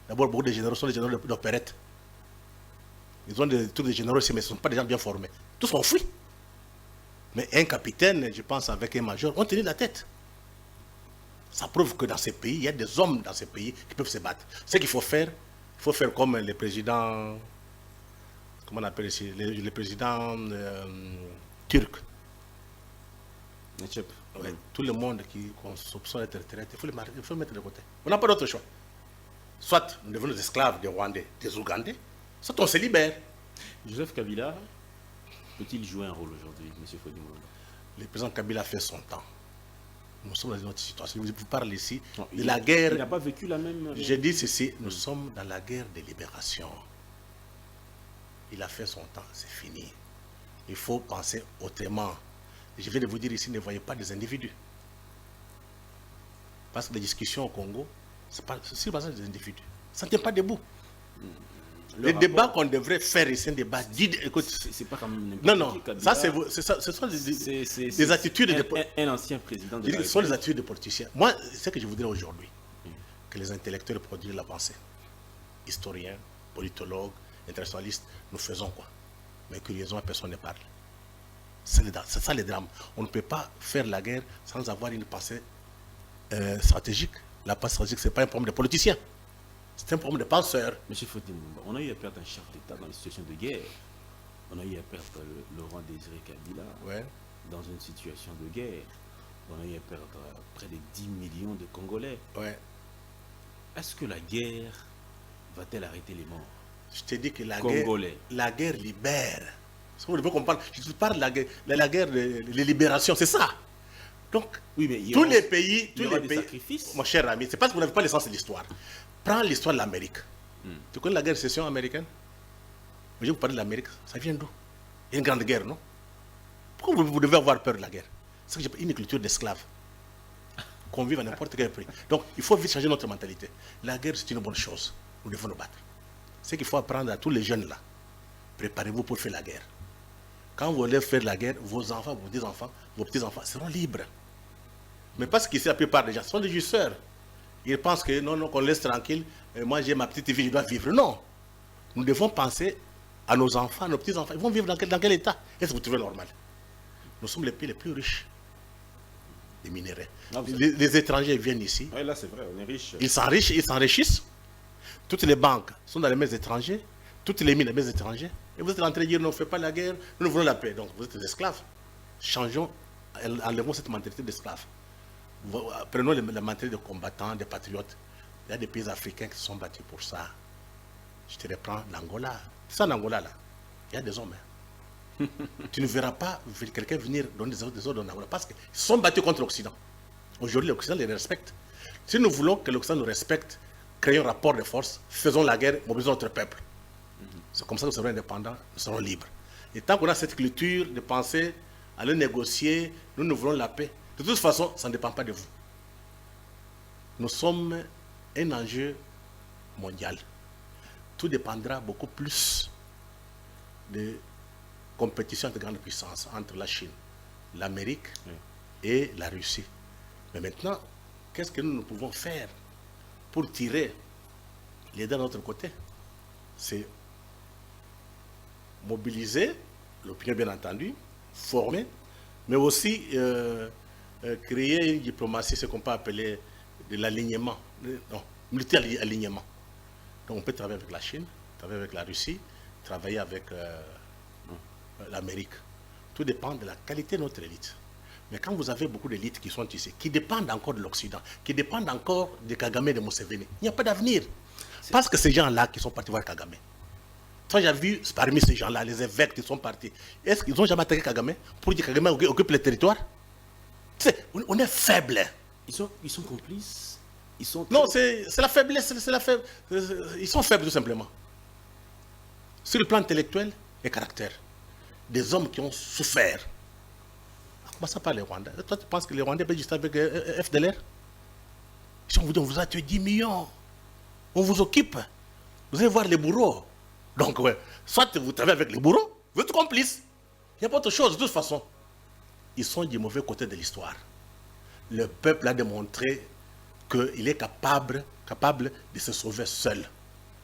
D'abord, beaucoup de généraux sont des généraux d'opérette. Ils ont tous des généraux ici, mais ce ne sont pas des gens bien formés. Tous ont fui. Mais un capitaine, je pense, avec un major, ont tenu la tête. Ça prouve que dans ces pays, il y a des hommes dans ces pays qui peuvent se battre. Ce qu'il faut faire comme le président, comment on appelle ici, le président turc. Ouais, tout le monde qui soupçonne être retraité, il faut le mettre de côté. On n'a pas d'autre choix. Soit nous devenons des esclaves des Rwandais, des Ougandais, soit on se libère. Joseph Kabila peut-il jouer un rôle aujourd'hui, M. Fodimoulo? Le président Kabila a fait son temps. Nous sommes dans une autre situation. Je vous parle ici de la guerre. Il n'a pas vécu la même... Je dis ceci, nous sommes dans la guerre de libération. Il a fait son temps, c'est fini. Il faut penser autrement. Je viens de vous dire ici, ne voyez pas des individus. Parce que les discussions au Congo, c'est pas des individus. Ça ne tient pas debout. Le débat qu'on devrait faire ici, un débat dit, écoute, c'est pas quand même non, ça ce sont des attitudes un ancien président de la ce sont des attitudes de politiciens. Moi, c'est ce que je voudrais aujourd'hui, que les intellectuels produisent la pensée. Historiens, politologues, internationalistes, nous faisons quoi? Mais curieusement, personne ne parle. C'est ça le drame. On ne peut pas faire la guerre sans avoir une pensée stratégique. La pensée stratégique, ce n'est pas un problème de politiciens. C'est un problème de penseurs. Monsieur Fodimoulo, on a eu à perdre un chef d'État dans une situation de guerre. On a eu à perdre Laurent Désiré Kabila dans une situation de guerre. On a eu à perdre près de 10 millions de Congolais. Est-ce que la guerre va-t-elle arrêter les morts? Je te dis que la guerre libère. Vous devez comprendre. Je parle de la guerre de libération, c'est ça. Donc, oui, mais tous les pays, sacrifices. Mon cher ami, c'est parce que vous n'avez pas l'essence de l'histoire. Prends l'histoire de l'Amérique. Tu connais la guerre de sécession américaine? Je vous parle de l'Amérique, ça vient d'où? Il y a une grande guerre, non? Pourquoi vous devez avoir peur de la guerre? C'est que j'ai une culture d'esclaves. Qu'on vive à n'importe quel prix. Donc, il faut vite changer notre mentalité. La guerre, c'est une bonne chose. Nous devons nous battre. C'est qu'il faut apprendre à tous les jeunes là. Préparez-vous pour faire la guerre. Quand vous allez faire la guerre, vos enfants, vos petits-enfants seront libres. Mais parce qu'ici, la plupart des gens sont des jouisseurs. Ils pensent que non, qu'on laisse tranquille. Moi, j'ai ma petite vie, je dois vivre. Non. Nous devons penser à nos enfants, à nos petits-enfants. Ils vont vivre dans quel état? Est-ce que vous trouvez normal? Nous sommes les pays les plus riches des minéraux. Les étrangers viennent ici. Oui, là, c'est vrai, on est riches. Ils s'enrichissent. Toutes les banques sont dans les mains étrangères. Toutes les mines dans les mains étrangères. Et vous êtes en train de dire, non, ne faites pas la guerre, nous voulons la paix. Donc, vous êtes des esclaves. Changeons, enlevons cette mentalité d'esclaves. Prenons la mentalité de combattants, des patriotes. Il y a des pays africains qui se sont battus pour ça. Je te reprends l'Angola. C'est ça l'Angola là. Il y a des hommes. Hein. Tu ne verras pas quelqu'un venir donner des ordres en Angola parce qu'ils se sont battus contre l'Occident. Aujourd'hui, l'Occident les respecte. Si nous voulons que l'Occident nous respecte, créons un rapport de force, faisons la guerre, mobilisons notre peuple. C'est comme ça que nous serons indépendants, nous serons libres. Et tant qu'on a cette culture de penser, aller négocier, nous voulons la paix. De toute façon, ça ne dépend pas de vous. Nous sommes un enjeu mondial. Tout dépendra beaucoup plus de compétition de grande puissance entre la Chine, l'Amérique et la Russie. Mais maintenant, qu'est-ce que nous pouvons faire pour tirer les deux de notre côté? C'est mobiliser l'opinion, bien entendu, former, mais aussi créer une diplomatie, ce qu'on peut appeler de l'alignement, non, multi-alignement. Donc on peut travailler avec la Chine, travailler avec la Russie, travailler avec l'Amérique. Tout dépend de la qualité de notre élite. Mais quand vous avez beaucoup d'élites qui sont ici, qui dépendent encore de l'Occident, qui dépendent encore de Kagame et de Museveni, il n'y a pas d'avenir. Parce que ces gens-là qui sont partis voir Kagame, quand j'ai vu parmi ces gens-là, les évêques qui sont partis, est-ce qu'ils n'ont jamais attaqué Kagame pour dire que Kagame occupe le territoire? On est faible. Ils sont complices. Non, c'est la faiblesse. Ils sont faibles tout simplement. Sur le plan intellectuel et caractère. Des hommes qui ont souffert. Comment ça par les Rwandais? Toi, tu penses que les Rwandais peuvent juste avec FDLR? Si on vous dit, on vous a tué 10 millions, on vous occupe. Vous allez voir les bourreaux. Donc, ouais, soit vous travaillez avec les bourreaux, vous êtes complices. Il n'y a pas autre chose. De toute façon, ils sont du mauvais côté de l'histoire. Le peuple a démontré qu'il est capable de se sauver seul,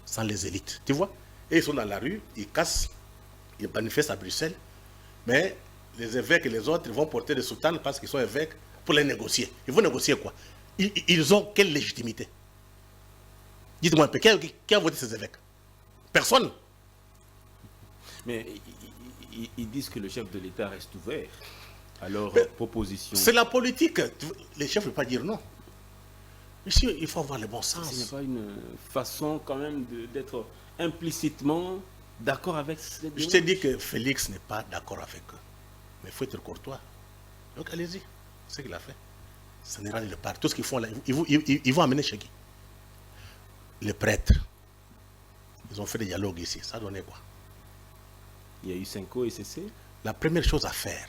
sans les élites. Tu vois? Et ils sont dans la rue, ils cassent, ils manifestent à Bruxelles, mais les évêques et les autres ils vont porter des soutanes parce qu'ils sont évêques pour les négocier. Ils vont négocier quoi? Ils ont quelle légitimité? Dites-moi un peu, qui a voté ces évêques? Personne. Mais ils disent que le chef de l'État reste ouvert à leurs propositions. C'est la politique. Les chefs ne peuvent pas dire non. Monsieur, il faut avoir le bon sens. Ce n'est pas une façon quand même d'être implicitement d'accord avec ces démarches. Je t'ai dit que Félix n'est pas d'accord avec eux. Mais il faut être courtois. Donc allez-y. C'est ce qu'il a fait. Ça n'ira nulle part. Tout ce qu'ils font là, ils vont amener chez qui? Les prêtres. Ils ont fait des dialogues ici. Ça a donné quoi? Il y a eu Senko et CC. La première chose à faire,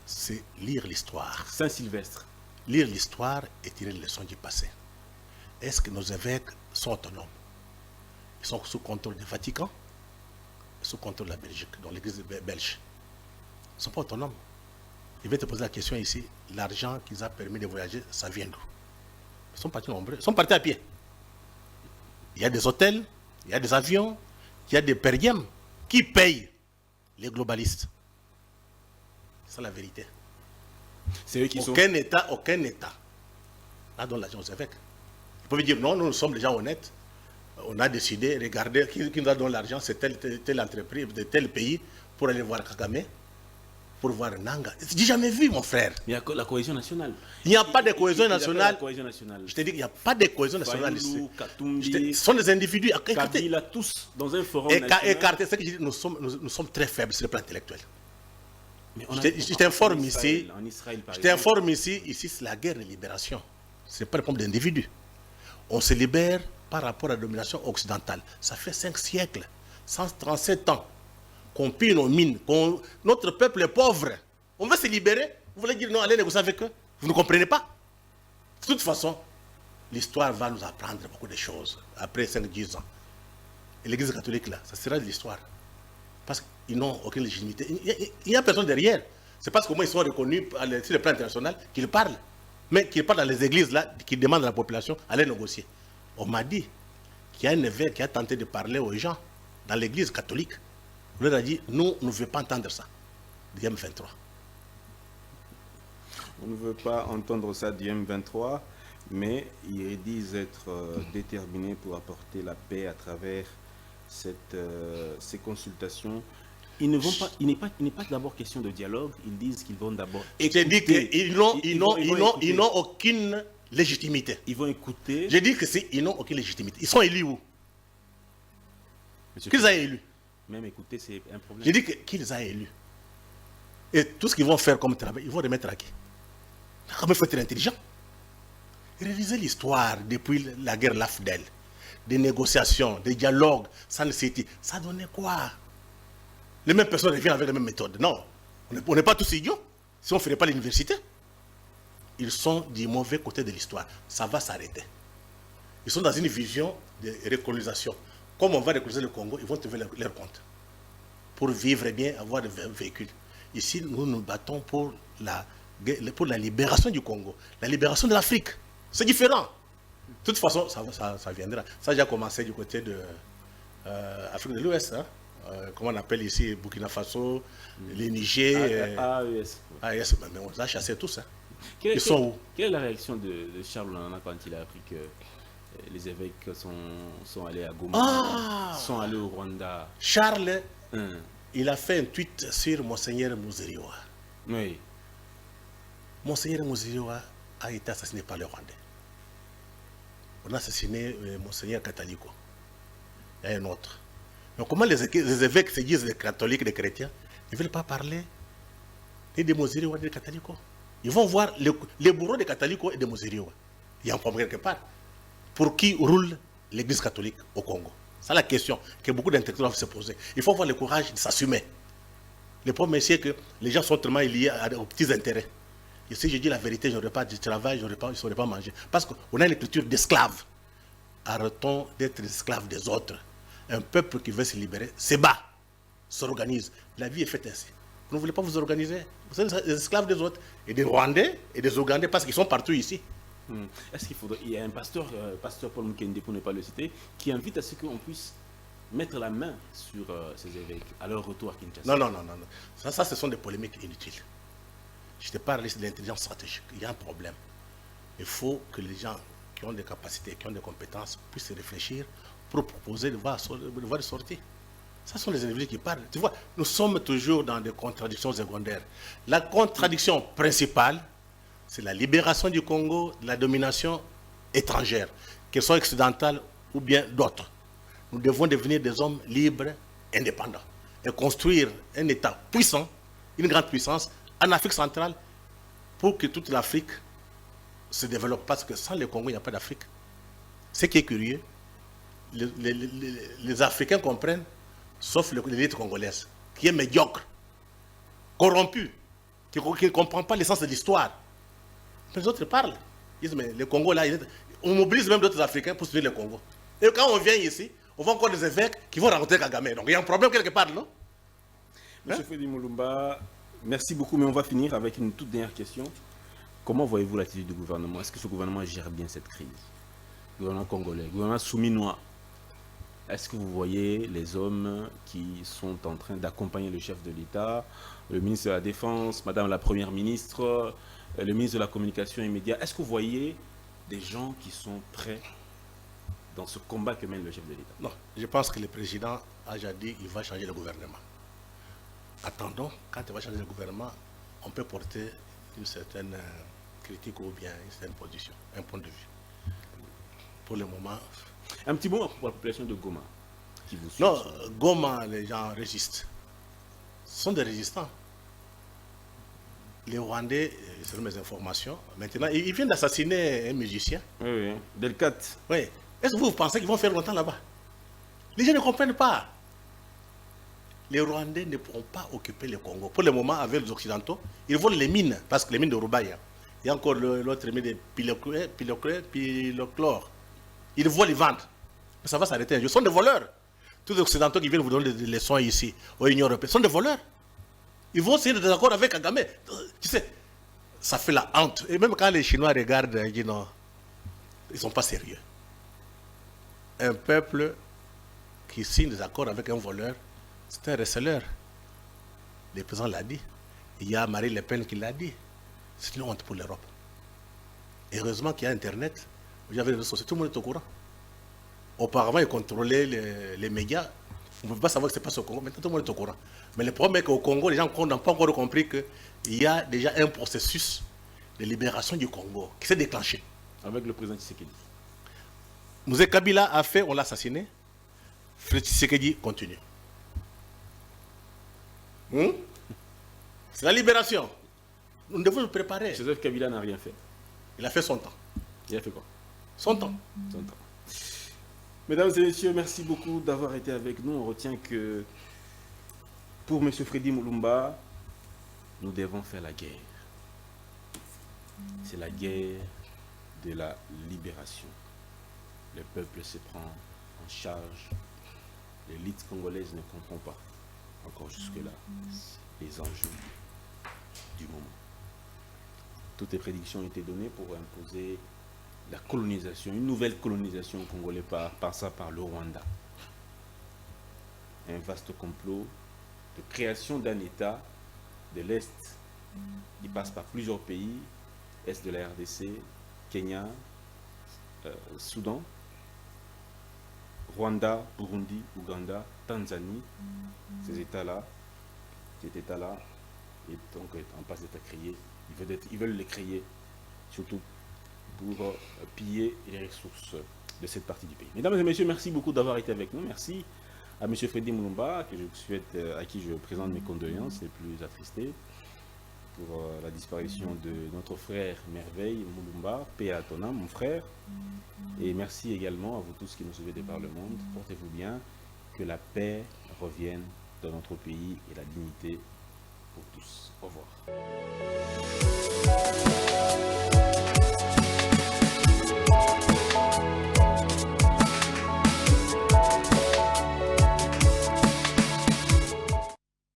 c'est lire l'histoire. Saint-Sylvestre. Lire l'histoire et tirer les leçons du passé. Est-ce que nos évêques sont autonomes? Ils sont sous contrôle du Vatican, sous contrôle de la Belgique, donc l'église belge. Ils ne sont pas autonomes. Je vais te poser la question ici. L'argent qu'ils ont permis de voyager, ça vient d'où? Ils sont partis nombreux. Ils sont partis à pied. Il y a des hôtels, il y a des avions, il y a des périèmes. Qui payent? Les globalistes. C'est la vérité. C'est eux qui aucun État n'a donné l'argent aux évêques. Ils peuvent dire non, nous sommes des gens honnêtes. On a décidé, regardez, qui nous a donné l'argent, c'est telle entreprise de tel pays pour aller voir Kagame, pour voir Nanga. Je n'ai jamais vu, mon frère. Il y a la cohésion nationale. Il n'y a pas de cohésion nationale. Je te dis qu'il n'y a pas de cohésion nationale ici. Katumbi, ce sont des individus. Kabila, tous dans un forum national. Écartés, c'est que je dis, nous sommes très faibles sur le plan intellectuel. Je t'informe ici. Je t'informe ici, c'est la guerre de libération. Ce n'est pas le problème d'individus. On se libère par rapport à la domination occidentale. Ça fait 5 siècles, 137 ans qu'on pille nos mines, notre peuple est pauvre. On veut se libérer. Vous voulez dire non, allez négocier avec eux? Vous ne comprenez pas? De toute façon, l'histoire va nous apprendre beaucoup de choses après 5-10 ans. Et l'église catholique, là, ça sera de l'histoire. Parce qu'ils n'ont aucune légitimité. Il n'y a personne derrière. C'est parce qu'au moins ils sont reconnus sur le plan international qu'ils parlent. Mais qu'ils parlent dans les églises là, qui demandent à la population d'aller négocier. On m'a dit qu'il y a un évêque qui a tenté de parler aux gens dans l'église catholique. On leur a dit, nous ne voulons pas entendre ça. Du M23. On ne veut pas entendre ça du M23, mais ils disent être déterminés pour apporter la paix à travers ces consultations. Ils ne vont pas, il n'est pas d'abord question de dialogue, ils disent qu'ils vont d'abord écouter. J'ai dit qu'ils n'ont aucune légitimité. Ils vont écouter. J'ai dit qu'ils n'ont aucune légitimité. Ils sont élus où? Qu'ils aient élus. Même écouter, c'est un problème. J'ai dit qu'ils aient élus. Et tout ce qu'ils vont faire comme travail, ils vont remettre à qui? Comment il faut être intelligent? Réviser l'histoire depuis la guerre Lafdel, des négociations, des dialogues, ça donnait quoi? Les mêmes personnes reviennent avec les mêmes méthodes. Non, on n'est pas tous idiots. Si on ne ferait pas l'université, ils sont du mauvais côté de l'histoire. Ça va s'arrêter. Ils sont dans une vision de recolonisation. Comme on va recoloniser le Congo, ils vont trouver leur compte. Pour vivre bien, avoir des véhicules. Ici, nous nous battons pour la libération du Congo, la libération de l'Afrique. C'est différent. De toute façon, ça viendra. Ça a déjà commencé du côté de l'Afrique de l'Ouest. Hein? Comment on appelle ici, Burkina Faso, les Niger. AES, mais on les a chassés tous. Hein. Ils sont où? Quelle est la réaction de Charles Nana quand il a appris que les évêques sont allés à Goma, sont allés au Rwanda? Charles, il a fait un tweet sur Monseigneur Muziriwa. Oui. Monseigneur Muziriwa a été assassiné par les Rwandais. On a assassiné Monseigneur Catalico. Il y a un autre. Mais comment les évêques se disent des catholiques, des chrétiens? Ils ne veulent pas parler ni des Muziriwa ni des Catalico. Ils vont voir les bourreaux des Catalico et des Muziriwa. Il y a un problème quelque part. Pour qui roule l'église catholique au Congo? C'est la question que beaucoup d'intellectuels doivent se poser. Il faut avoir le courage de s'assumer. Le problème, c'est que les gens sont tellement liés aux petits intérêts. Et si je dis la vérité, je n'aurais pas de travail, je ne saurais pas manger. Parce qu'on a une culture d'esclaves. Arrêtons d'être esclaves des autres. Un peuple qui veut se libérer se bat, s'organise. La vie est faite ainsi. Vous ne voulez pas vous organiser? Vous êtes des esclaves des autres. Et des Rwandais et des Ougandais, parce qu'ils sont partout ici. Est-ce qu'il faudrait... Il y a un pasteur, pasteur Paul Mukende, pour ne pas le citer, qui invite à ce qu'on puisse mettre la main sur ces évêques à leur retour à Kinshasa. Non. Ça, ce sont des polémiques inutiles. Je te parle de l'intelligence stratégique. Il y a un problème. Il faut que les gens qui ont des capacités, qui ont des compétences, puissent réfléchir pour proposer de voies de sortie. Ce sont les individus qui parlent. Tu vois, nous sommes toujours dans des contradictions secondaires. La contradiction principale, c'est la libération du Congo de la domination étrangère, qu'elle soit occidentale ou bien d'autres. Nous devons devenir des hommes libres, indépendants, et construire un État puissant, une grande puissance, en Afrique centrale, pour que toute l'Afrique se développe. Parce que sans le Congo, il n'y a pas d'Afrique. Ce qui est curieux, les Africains comprennent, sauf l'élite congolaise, qui est médiocre, corrompue, qui ne comprend pas l'essence de l'histoire. Les autres parlent. Ils disent, mais le Congo, là, on mobilise même d'autres Africains pour soutenir le Congo. Et quand on vient ici, on voit encore des évêques qui vont rencontrer Kagame. Donc il y a un problème quelque part, non? Monsieur Freddy Mulumba, merci beaucoup, mais on va finir avec une toute dernière question. Comment voyez-vous l'attitude du gouvernement? Est-ce que ce gouvernement gère bien cette crise? Le gouvernement congolais, le gouvernement souminois. Est-ce que vous voyez les hommes qui sont en train d'accompagner le chef de l'État, le ministre de la Défense, Madame la Première ministre, le ministre de la Communication et Médias? Est-ce que vous voyez des gens qui sont prêts dans ce combat que mène le chef de l'État? Non, je pense que le président a déjà dit qu'il va changer le gouvernement. Attendons, quand il va changer le gouvernement, on peut porter une certaine critique ou bien une certaine position, un point de vue. Pour le moment... Un petit mot pour la population de Goma qui vous suit. Non, Goma, les gens résistent. Ce sont des résistants. Les Rwandais, selon mes informations, maintenant, ils viennent d'assassiner un musicien. Oui, Delcat. Oui. Est-ce que vous pensez qu'ils vont faire longtemps là-bas? Les gens ne comprennent pas. Les Rwandais ne pourront pas occuper le Congo. Pour le moment, avec les Occidentaux, ils volent les mines, parce que les mines de Roubaïa, il y a encore l'autre mine de Pilochlore. Ils volent, ils vendent. Mais ça va s'arrêter un jour. Ce sont des voleurs. Tous les Occidentaux qui viennent vous donner des leçons ici, aux Union européenne, sont des voleurs. Ils vont signer des accords avec Kagame. Tu sais, ça fait la honte. Et même quand les Chinois regardent, ils disent non, ils ne sont pas sérieux. Un peuple qui signe des accords avec un voleur, c'est un receleur. Le président l'a dit. Il y a Marine Le Pen qui l'a dit. C'est une honte pour l'Europe. Heureusement qu'il y a Internet. Vous avez les réseaux sociaux, tout le monde est au courant. Auparavant, ils contrôlaient les médias. On ne peut pas savoir ce qui se passe au Congo. Maintenant, tout le monde est au courant. Mais le problème est qu'au Congo, les gens n'ont pas encore compris qu'il y a déjà un processus de libération du Congo qui s'est déclenché. Avec le président Tshisekedi. Mouzé Kabila a fait, on l'a assassiné. Félix Tshisekedi continue. C'est la libération. Nous devons nous préparer. Joseph Kabila n'a rien fait. Il a fait son temps. Il a fait quoi? Son temps. Son temps. Mesdames et messieurs, merci beaucoup d'avoir été avec nous. On retient que pour M. Freddy Mulumba, nous devons faire la guerre. C'est la guerre de la libération. Le peuple se prend en charge. L'élite congolaise ne comprend pas encore jusque-là les enjeux du moment. Toutes les prédictions ont été données pour imposer la colonisation, une nouvelle colonisation congolaise par le Rwanda. Un vaste complot de création d'un État de l'Est qui passe par plusieurs pays, Est de la RDC, Kenya, Soudan, Rwanda, Burundi, Ouganda, Tanzanie, ces États-là, et donc en passe d'être créés. Ils veulent les créer, surtout pour piller les ressources de cette partie du pays. Mesdames et messieurs, merci beaucoup d'avoir été avec nous. Merci à M. Freddy Mulumba, à qui je présente mes condoléances les plus attristées pour la disparition de notre frère Merveille Mulumba, paix à ton âme, mon frère. Et merci également à vous tous qui nous suivez de par le monde. Portez-vous bien, que la paix revienne dans notre pays et la dignité pour tous. Au revoir.